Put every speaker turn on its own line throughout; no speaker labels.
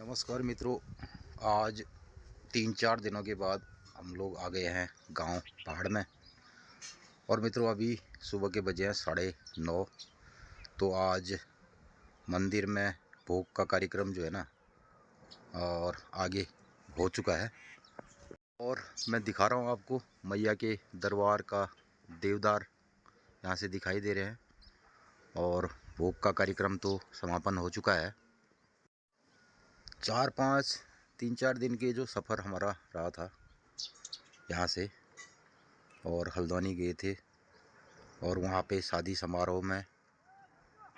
नमस्कार मित्रों, आज 3-4 दिनों के बाद हम लोग आ गए हैं गांव पहाड़ में। और मित्रों अभी सुबह के बजे हैं 9:30। तो आज मंदिर में भोग का कार्यक्रम जो है ना और आगे हो चुका है। और मैं दिखा रहा हूँ आपको मैया के दरबार का देवदार यहाँ से दिखाई दे रहे हैं। और भोग का कार्यक्रम तो समापन हो चुका है। 3-4 दिन के जो सफ़र हमारा रहा था यहाँ से, और हल्द्वानी गए थे और वहाँ पे शादी समारोह में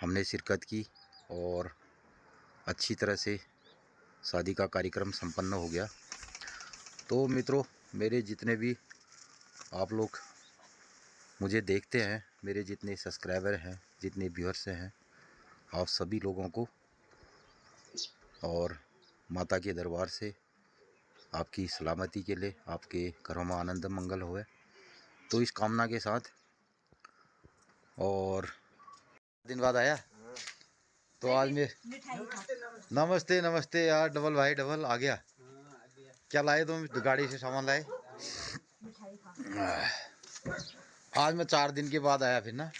हमने शिरकत की और अच्छी तरह से शादी का कार्यक्रम संपन्न हो गया। तो मित्रों, मेरे जितने भी आप लोग मुझे देखते हैं, मेरे जितने सब्सक्राइबर हैं, जितने व्यूअर्स हैं, आप सभी लोगों को और माता के दरबार से आपकी सलामती के लिए, आपके घरों में आनंद मंगल होए, तो इस कामना के साथ। और दिन बाद आया तो आज में नमस्ते नमस्ते यार, डबल भाई डबल आ गया। क्या लाए तुम गाड़ी से सामान लाए? आज मैं 4 दिन के बाद आया फिर ना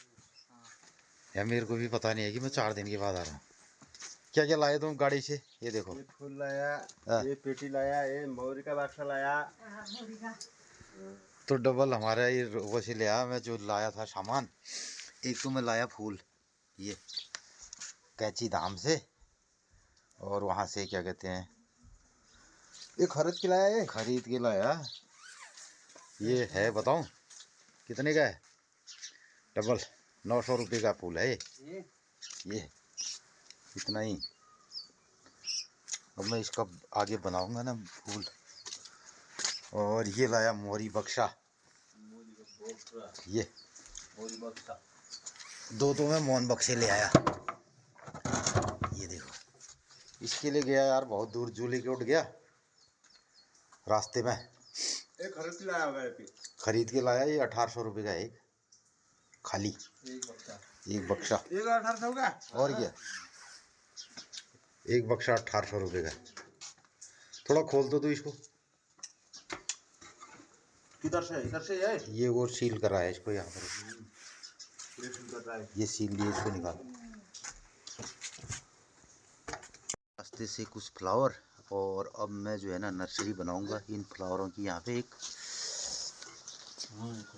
यार, मेरे को भी पता नहीं है कि मैं 4 दिन के बाद आ रहा हूँ। क्या क्या लाए तुम गाड़ी से? ये देखो,
ये फूल लाया, ये पेटी लाया, ये मोरी का बाक्सा लाया।
तो डबल हमारा ये वो से लिया। मैं जो लाया था सामान, एक तो मैं लाया फूल ये कैची धाम से, और वहाँ से क्या कहते हैं,
ये खरीद के लाया, ये
खरीद के लाया। ये है, बताऊं कितने का है? डबल 900 रुपये का फूल है ये इतना ही। अब मैं इसका आगे बनाऊंगा ना फूल। और ये लाया मोरी बक्सा, ये दो तो मैं मोहन बक्से ले आया। ये देखो, इसके लिए गया यार बहुत दूर, जूली के उठ गया रास्ते में।
एक खरीद के लाया होगा,
खरीद के लाया। ये 1800 रुपये का एक खाली एक बक्सा।
एक 1800 का।
और क्या, एक बक्सा 1800 रुपये का। थोड़ा खोल दो तो इसको।
किधर से? इधर से है
ये वो सील कर रहा है इसको, यहाँ पर ये सील लिए, इसको निकाल। रास्ते से कुछ फ्लावर, और अब मैं जो है ना नर्सरी बनाऊंगा इन फ्लावरों की। यहाँ पे एक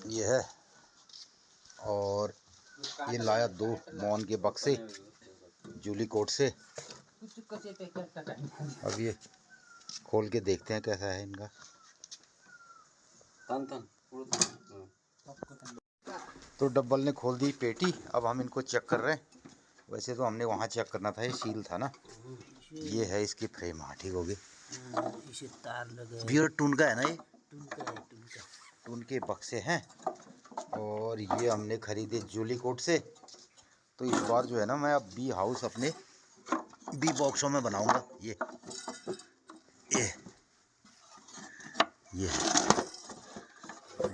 ये है, और ये लाया 2 मौन के बक्से जूली कोट से। अब ये खोल के देखते हैं कैसा है इनका। तो डब्बल ने खोल दी पेटी, अब हम इनको चेक कर रहे हैं। वैसे तो हमने वहाँ चेक करना था, ये सील था ना। ये है इसकी फ्रेम। हाँ ठीक हो गई।
इसे तार लगे,
बियर टून का है ना, ये
टून का
टून के बक्से हैं। और ये हमने खरीदे जूली कोट से। तो इस बार जो है ना मैं अब बी हाउस अपने बी बॉक्सों में बनाऊंगा। ये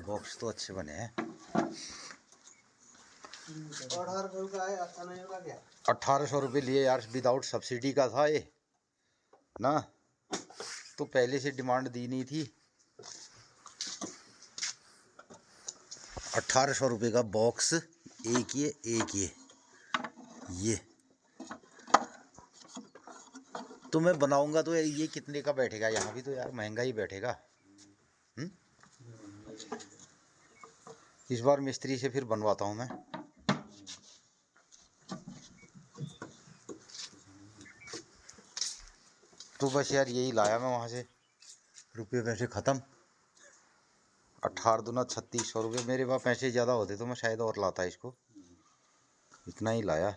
बॉक्स तो अच्छे बने हैं।
1800 का है, अच्छा नहीं होगा क्या?
1800 रुपये लिए यार, विदाउट सब्सिडी का था ये ना, तो पहले से डिमांड दी नहीं थी। 1800 रुपये का बॉक्स, एक ये तो मैं बनाऊंगा तो ये कितने का बैठेगा? यहाँ भी तो यार महंगा ही बैठेगा। इस बार मिस्त्री से फिर बनवाता हूँ मैं। तो बस यार यही लाया मैं वहाँ से, रुपये पैसे ख़त्म। 18 दूना 3600 रुपये। मेरे पास पैसे ज़्यादा होते तो मैं शायद और लाता इसको। इतना ही लाया।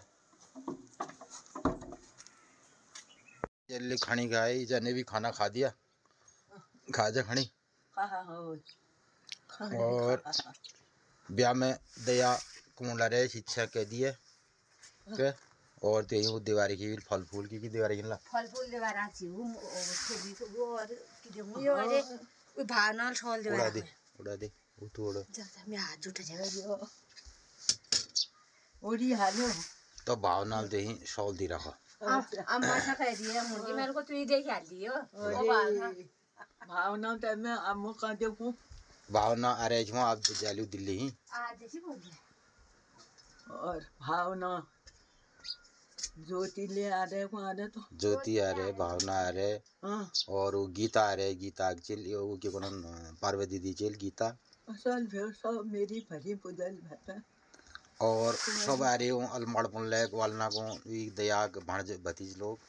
जल्दी खानी खाई, जने भी खाना खा दिया, खा जा खानी। और ब्याह में दया कुमला रहे शिक्षा कह दी है के। और ते वो दीवारी की फल फूल की दीवारी की ला
फल फूल दीवारा छी वो वो और कि दे वो अरे वो भावना छोल दीवारा
उड़ा दे वो तो उड़ा
जब मैं हाथ जुटा जगह यो ओडी हालो
तो भावनाल दे ही शॉल दी रखा।
अम्मा से कह दिया मुझे मेरे को तू ही दे के दियो वो बात
भावना तो मैं अम्मू का देखूं
भावना अरे जो आप जालू दिल्ली ही
आज जैसी बोल रहा
और भावना ज्योति ले आ रहे तो
ज्योति आ रहे भावना आ रहे
हाँ
और वो गीता आ रहे गीता चल वो क्या बोला पार्वती दीदी चल गीता
असल फिर सब मेरी भरी पुजल भता
और सब आ रहे हो अलमड़ पुनले वालना को वी दया भांज भतीज लोग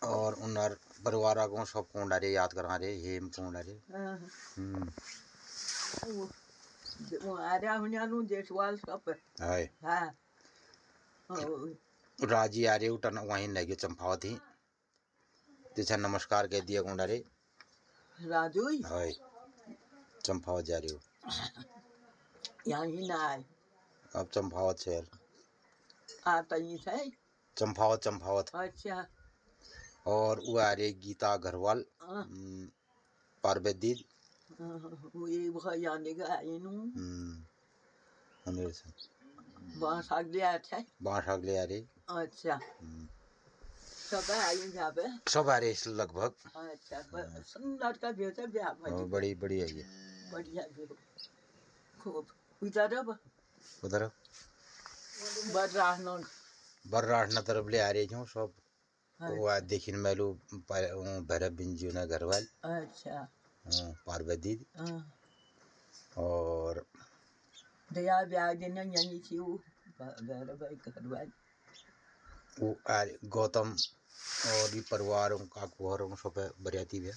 और उनर परिवार को सब कौन डारे याद करा रहे हेम कौन डारे
वो आ रहा हूँ जेठवाल सब
हाय
हाँ
राजी आ रहे उठन वहीं लगे चंपावत ही जैसा नमस्कार कह दिया कौन डारे
राजू
हाय चंपावत जा रहे हो
यहाँ ही ना आए
अब चंपावत शहर
आता ही थे
चंपावत चंपावत
अच्छा
और वो आ रही गीता अग्रवाल पार्वती
वो ये वो जाने का आई नू बांस अगले आते
बांस अगले आ रही
अच्छा सब आई जहाँ पे
सब आ रहे लगभग
अच्छा सुंदर का बेहतर ब्याह
बड़ी बड़ी आई है
बढ़िया भी खूब उधर
उधर
बर्राहन
न तरफ ले आ रही हूँ सब वो आज देखिन मैलू भैरव बिंजू ने घरवाल
अच्छा
पार्वती और
दया ब्याह देना यानी थी वो भैरव घरवाल
वो गौतम और भी परिवार का कुहर सब बरियाती भी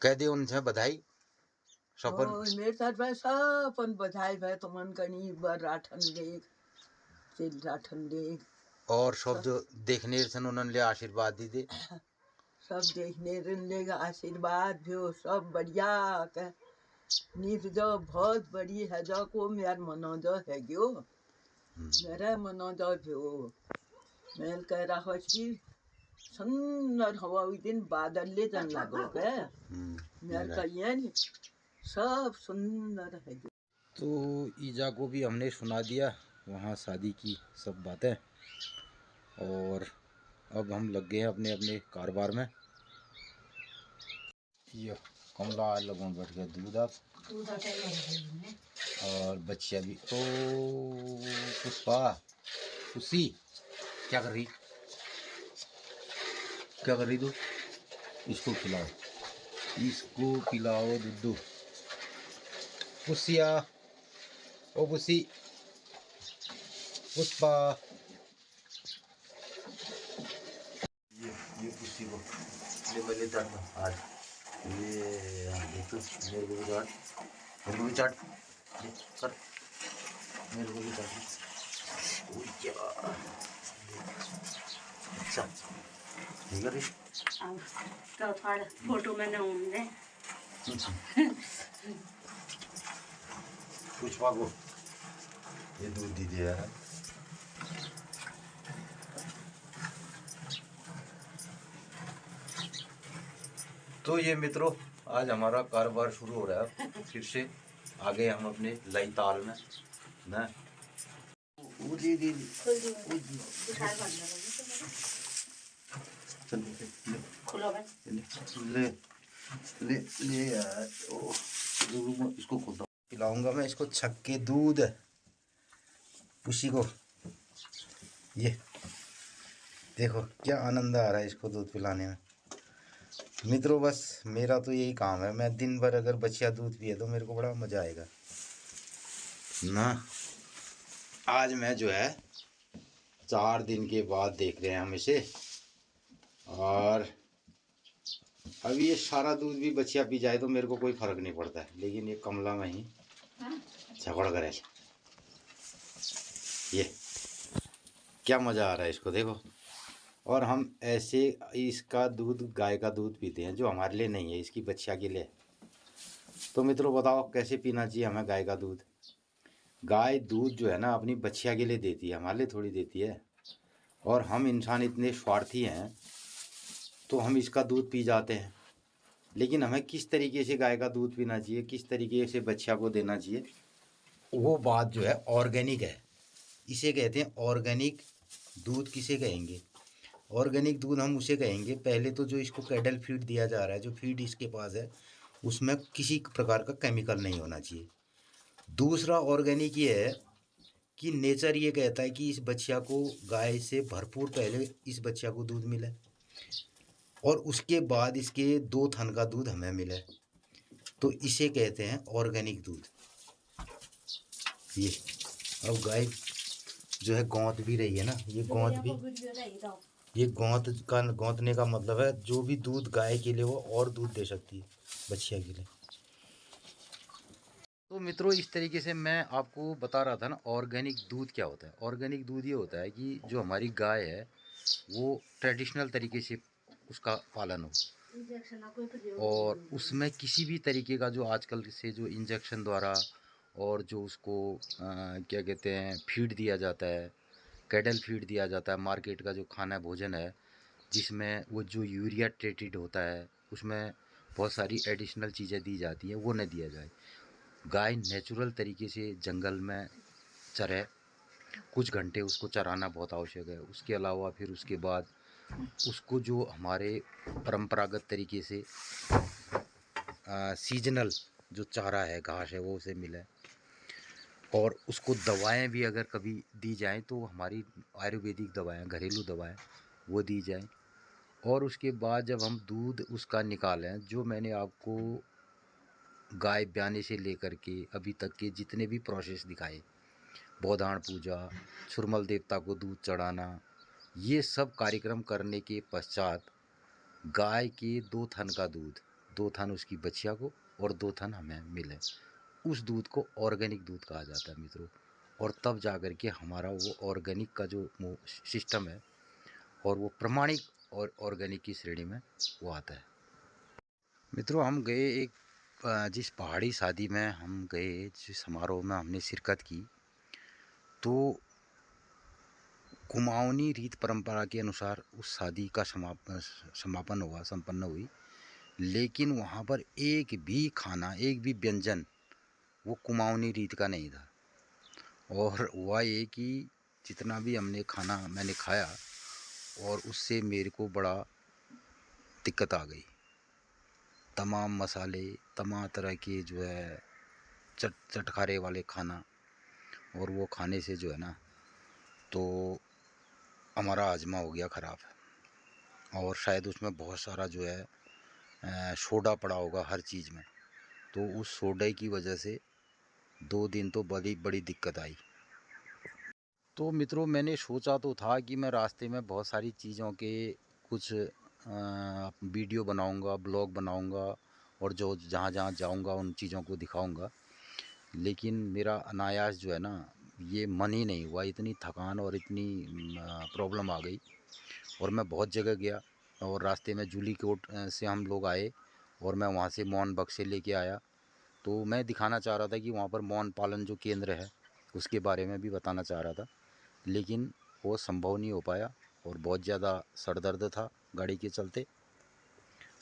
कह दे उनसे बधाई सपन
मेरे साथ भाई सपन बधाई भाई तुमन कनी बर्राठन देख चिल राठन देख
और सब जो देखने सन उन्होंने ले आशीर्वाद दी दे
सब देखने रहने का आशीर्वाद भी हो सब बढ़िया के नीफ जो बहुत बड़ी है जो को मेरा मनो जो है क्यों मेरा मनो जो भी हो मैं कह रहा हूँ कि सुंदर हवा उस दिन बादल ले जन लगो के मेरा कहिए नहीं सब सुंदर है
तो ईजा को भी हमने सुना दिया वहाँ शादी की सब बातें और अब हम लग गए हैं अपने अपने कारोबार में ये कमला लोगों बैठ गया दूध आप और बच्चियाँ भी ओ पुष्पा खुशी क्या कर रही तू इसको पिलाओ दूध पुसिया ओ पुसी पुष्पा ये पुसी को ले मैं लेता हूँ आज ये तो मेरे को भी चाट कर मेरे को भी चाट अच्छा ठीक है
तो थोड़ा फोटो में न
पुष्पा को ये दूध दीजिए यार तो ये मित्रों आज हमारा कारोबार शुरू हो रहा है फिर से आगे हम अपने लाई ताल में ना ले ले यार इसको खोलता पिलाऊंगा मैं इसको छक्के दूध पुशी को ये देखो क्या आनंद आ रहा है इसको दूध पिलाने में मित्रों बस मेरा तो यही काम है मैं दिन भर अगर बच्चिया दूध पिए तो मेरे को बड़ा मज़ा आएगा ना आज मैं जो है 4 दिन के बाद देख रहे हैं हम इसे और अभी ये सारा दूध भी बच्चिया पी जाए तो मेरे को कोई फर्क नहीं पड़ता है लेकिन ये कमला में ही झगड़ करे ये क्या मज़ा आ रहा है इसको देखो और हम ऐसे इसका दूध गाय का दूध पीते हैं जो हमारे लिए नहीं है इसकी बच्चिया के लिए तो मित्रों बताओ कैसे पीना चाहिए हमें गाय का दूध गाय दूध जो है ना अपनी बच्चिया के लिए देती है हमारे लिए थोड़ी देती है और हम इंसान इतने स्वार्थी हैं तो हम इसका दूध पी जाते हैं लेकिन हमें किस तरीके से गाय का दूध पीना चाहिए किस तरीके से बच्चिया को देना चाहिए वो बात जो है ऑर्गेनिक है इसे कहते हैं ऑर्गेनिक दूध किसे कहेंगे? ऑर्गेनिक दूध हम उसे कहेंगे, पहले तो जो इसको कैटल फीड दिया जा रहा है, जो फीड इसके पास है उसमें किसी प्रकार का केमिकल नहीं होना चाहिए। दूसरा ऑर्गेनिक ये है कि नेचर ये कहता है कि इस बच्चिया को गाय से भरपूर पहले इस बच्चिया को दूध मिले और उसके बाद इसके 2 थन का दूध हमें मिले, तो इसे कहते हैं ऑर्गेनिक दूध। ये अब गाय जो है गौंत भी रही है ना, ये गौंत भी, ये गौंतने का मतलब है जो भी दूध गाय के लिए वो और दूध दे सकती है बच्चिया के लिए। तो मित्रों, इस तरीके से मैं आपको बता रहा था ना ऑर्गेनिक दूध क्या होता है। ऑर्गेनिक दूध ये होता है कि जो हमारी गाय है वो ट्रेडिशनल तरीके से उसका पालन हो और उसमें किसी भी तरीके का जो आजकल से जो इंजेक्शन द्वारा और जो उसको क्या कहते हैं फीड दिया जाता है, कैटल फीड दिया जाता है, मार्केट का जो खाना भोजन है जिसमें वो जो यूरिया ट्रीटेड होता है, उसमें बहुत सारी एडिशनल चीज़ें दी जाती हैं, वो न दिया जाए। गाय नेचुरल तरीके से जंगल में चरे, कुछ घंटे उसको चराना बहुत आवश्यक है। उसके अलावा फिर उसके बाद उसको जो हमारे परंपरागत तरीके से सीजनल जो चारा है, घास है, वो उसे मिले और उसको दवाएं भी अगर कभी दी जाएं तो हमारी आयुर्वेदिक दवाएं, घरेलू दवाएं वो दी जाएं। और उसके बाद जब हम दूध उसका निकालें, जो मैंने आपको गाय ब्याने से लेकर के अभी तक के जितने भी प्रोसेस दिखाए, बौधान पूजा, सुरमल देवता को दूध चढ़ाना, ये सब कार्यक्रम करने के पश्चात गाय के 2 थन का दूध, 2 थन उसकी बच्चिया को और 2 थन हमें मिले, उस दूध को ऑर्गेनिक दूध कहा जाता है मित्रों। और तब जा कर के हमारा वो ऑर्गेनिक का जो सिस्टम है और वो प्रमाणिक और ऑर्गेनिक की श्रेणी में वो आता है। मित्रों, हम गए एक जिस पहाड़ी शादी में हम गए, जिस समारोह में हमने शिरकत की, तो कुमाऊनी रीत परंपरा के अनुसार उस शादी का समापन हुआ, संपन्न हुई, लेकिन वहाँ पर एक भी खाना, एक भी व्यंजन वो कुमाऊनी रीत का नहीं था। और हुआ ये कि जितना भी हमने खाना मैंने खाया और उससे मेरे को बड़ा दिक्कत आ गई। तमाम मसाले, तमाम तरह के जो है चटखारे वाले खाना, और वो खाने से जो है ना तो हमारा हाजमा हो गया ख़राब। और शायद उसमें बहुत सारा जो है सोडा पड़ा होगा हर चीज़ में, तो उस सोडे की वजह से 2 दिन तो बड़ी दिक्कत आई। तो मित्रों, मैंने सोचा तो था कि मैं रास्ते में बहुत सारी चीज़ों के कुछ वीडियो बनाऊंगा, ब्लॉग बनाऊंगा और जो जहाँ जहाँ जाऊंगा उन चीज़ों को दिखाऊंगा, लेकिन मेरा अनायास जो है ना ये मन ही नहीं हुआ। इतनी थकान और इतनी प्रॉब्लम आ गई और मैं बहुत जगह गया और रास्ते में जूली कोट से हम लोग आए और मैं वहाँ से मौन बक्से लेके आया। तो मैं दिखाना चाह रहा था कि वहाँ पर मौन पालन जो केंद्र है उसके बारे में भी बताना चाह रहा था, लेकिन वो संभव नहीं हो पाया और बहुत ज़्यादा सर दर्द था गाड़ी के चलते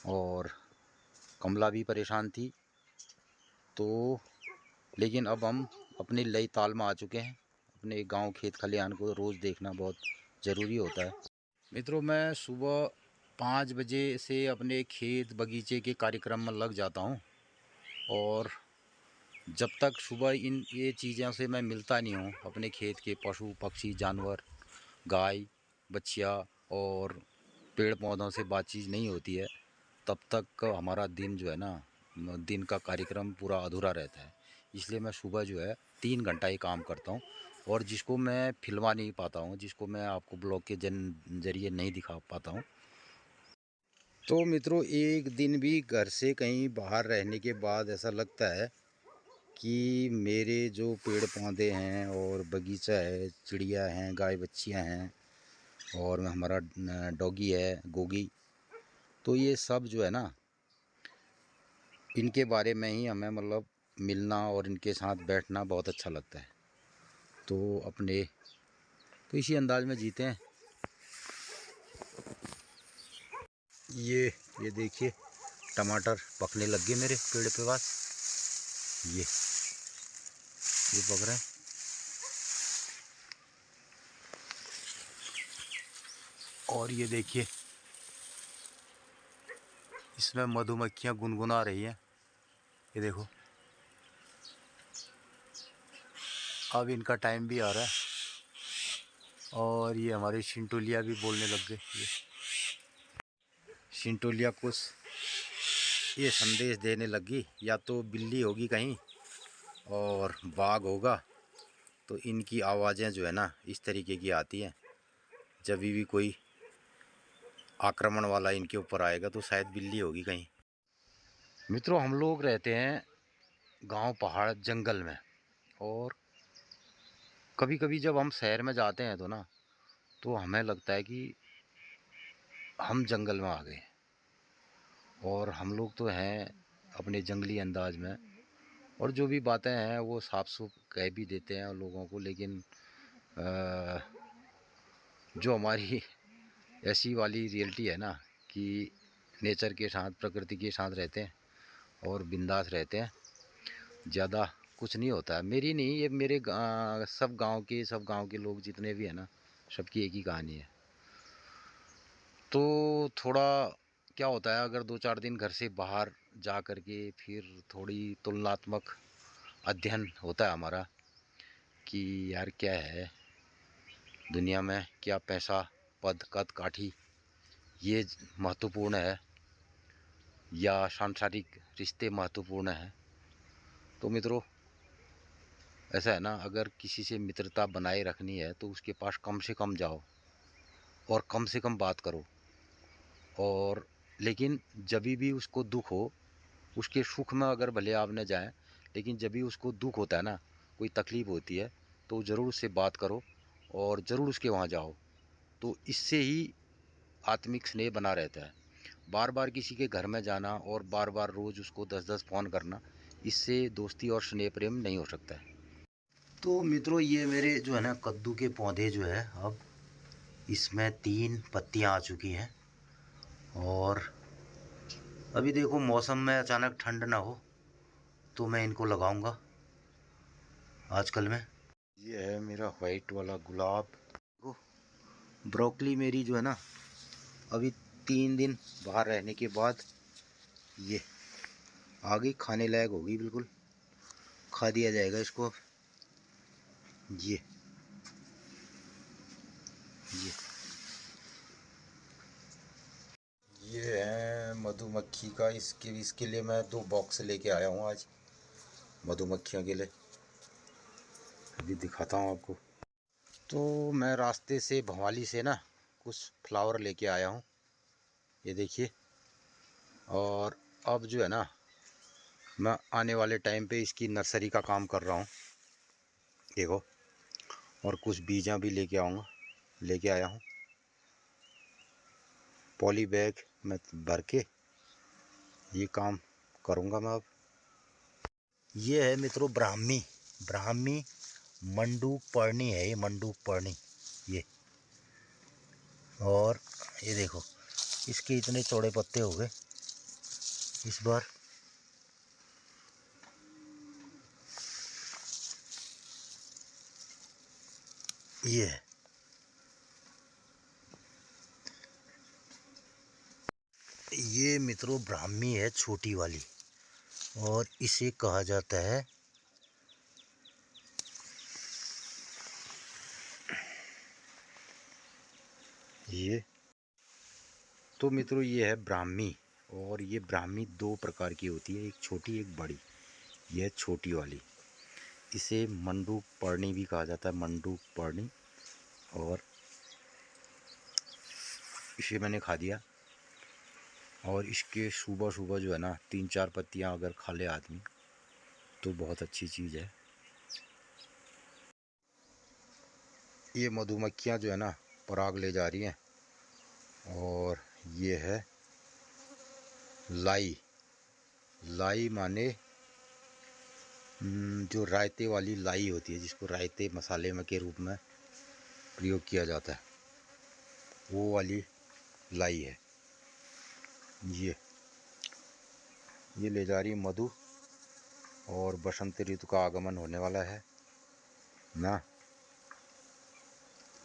और कमला भी परेशान थी। तो लेकिन अब हम अपनी नई ताल में आ चुके हैं। अपने गांव खेत खलिहान को रोज़ देखना बहुत ज़रूरी होता है। मित्रों, मैं सुबह 5 बजे से अपने खेत बगीचे के कार्यक्रम में लग जाता हूं और जब तक सुबह ये चीज़ों से मैं मिलता नहीं हूँ, अपने खेत के पशु पक्षी जानवर, गाय बच्चिया और पेड़ पौधों से बातचीत नहीं होती है, तब तक हमारा दिन जो है ना, दिन का कार्यक्रम पूरा अधूरा रहता है। इसलिए मैं सुबह जो है 3 घंटा ही काम करता हूँ और जिसको मैं फिल्मा नहीं पाता हूँ, जिसको मैं आपको ब्लॉग के जरिए नहीं दिखा पाता हूँ। तो मित्रों, एक दिन भी घर से कहीं बाहर रहने के बाद ऐसा लगता है कि मेरे जो पेड़ पौधे हैं और बगीचा है, चिड़िया हैं, गाय बच्चियाँ हैं और हमारा डॉगी है गोगी, तो ये सब जो है ना इनके बारे में ही हमें मतलब मिलना और इनके साथ बैठना बहुत अच्छा लगता है। तो इसी अंदाज में जीते हैं। ये देखिए टमाटर पकने लग गए मेरे पेड़ पे पास, ये पक रहे हैं। और ये देखिए इसमें मधुमक्खियाँ गुनगुना रही हैं। ये देखो अब इनका टाइम भी आ रहा है और ये हमारे शिंटोलिया भी बोलने लग गए। ये शिंटोलिया कुछ ये संदेश देने लगी, या तो बिल्ली होगी कहीं और बाघ होगा, तो इनकी आवाज़ें जो है ना इस तरीके की आती हैं। जब भी कोई आक्रमण वाला इनके ऊपर आएगा तो शायद बिल्ली होगी कहीं। मित्रों, हम लोग रहते हैं गांव पहाड़ जंगल में, और कभी कभी जब हम शहर में जाते हैं तो ना तो हमें लगता है कि हम जंगल में आ गए। और हम लोग तो हैं अपने जंगली अंदाज में, और जो भी बातें हैं वो साफ सुफ कह भी देते हैं लोगों को, लेकिन जो हमारी ऐसी वाली रियलिटी है ना कि नेचर के साथ, प्रकृति के साथ रहते हैं और बिंदास रहते हैं, ज़्यादा कुछ नहीं होता है। मेरी नहीं, ये मेरे सब गांव के लोग जितने भी हैं ना, सबकी एक ही कहानी है। तो थोड़ा क्या होता है, अगर 2-4 दिन घर से बाहर जा कर के फिर थोड़ी तुलनात्मक अध्ययन होता है हमारा कि यार क्या है दुनिया में, क्या पैसा पद कद काठी ये महत्वपूर्ण है या सांसारिक रिश्ते महत्वपूर्ण हैं। तो मित्रों, ऐसा है ना, अगर किसी से मित्रता बनाए रखनी है तो उसके पास कम से कम जाओ और कम से कम बात करो। और लेकिन जब भी उसको दुख हो, उसके सुख में अगर भले आप न जाएं, लेकिन जब भी उसको दुख होता है ना, कोई तकलीफ़ होती है, तो ज़रूर उससे बात करो और ज़रूर उसके वहाँ जाओ। तो इससे ही आत्मिक स्नेह बना रहता है। बार बार किसी के घर में जाना और बार बार रोज़ उसको 10-10 फ़ोन करना, इससे दोस्ती और स्नेह प्रेम नहीं हो सकता है। तो मित्रों, ये मेरे जो है ना कद्दू के पौधे जो है, अब इसमें 3 पत्तियां आ चुकी हैं। और अभी देखो मौसम में अचानक ठंड ना हो तो मैं इनको लगाऊंगा आजकल में। ये है मेरा वाइट वाला गुलाब। ब्रोकली मेरी जो है ना अभी 3 दिन बाहर रहने के बाद ये आगे खाने लायक होगी, बिल्कुल खा दिया जाएगा इसको अब। ये ये है मधुमक्खी का, इसके लिए मैं 2 बॉक्स लेके आया हूँ आज मधुमक्खियों के लिए। अभी दिखाता हूँ आपको। तो मैं रास्ते से भवाली से ना कुछ फ्लावर लेके आया हूँ, ये देखिए। और अब जो है ना मैं आने वाले टाइम पे इसकी नर्सरी का काम कर रहा हूँ, देखो। और कुछ बीजा भी लेके आया हूँ, पॉली बैग में भर के ये काम करूँगा मैं अब। ये है मित्रों ब्राह्मी मंडूक पर्णी है, ये मंडूक पर्णी ये। और ये देखो इसके इतने चौड़े पत्ते हो गए इस बार। ये है, ये मित्रों ब्राह्मी है छोटी वाली, और इसे कहा जाता है ये। तो मित्रों ये है ब्राह्मी, और ये ब्राह्मी 2 प्रकार की होती है, एक छोटी एक बड़ी। यह छोटी वाली, इसे मंडूक पर्णी भी कहा जाता है, मंडूक पर्णी। और इसे मैंने खा दिया। और इसके सुबह सुबह जो है ना 3-4 पत्तियां अगर खा ले आदमी तो बहुत अच्छी चीज़ है। ये मधुमक्खियां जो है ना पराग ले जा रही हैं। और ये है लाई माने जो रायते वाली लाई होती है, जिसको रायते मसाले में के रूप में प्रयोग किया जाता है, वो वाली लाई है ये ले जा रही है मधु। और बसंत ऋतु का आगमन होने वाला है ना,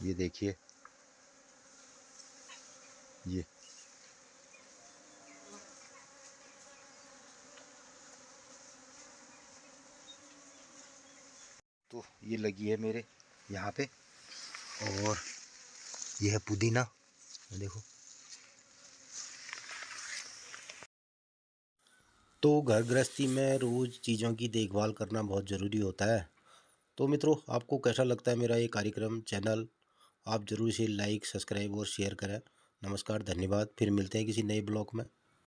ये देखिए। ये तो ये लगी है मेरे यहाँ पे, और ये है पुदीना, देखो। तो घर गृहस्थी में रोज़ चीज़ों की देखभाल करना बहुत ज़रूरी होता है। तो मित्रों, आपको कैसा लगता है मेरा ये कार्यक्रम, चैनल? आप ज़रूर इसे लाइक, सब्सक्राइब और शेयर करें। नमस्कार, धन्यवाद। फिर मिलते हैं किसी नए ब्लॉग में।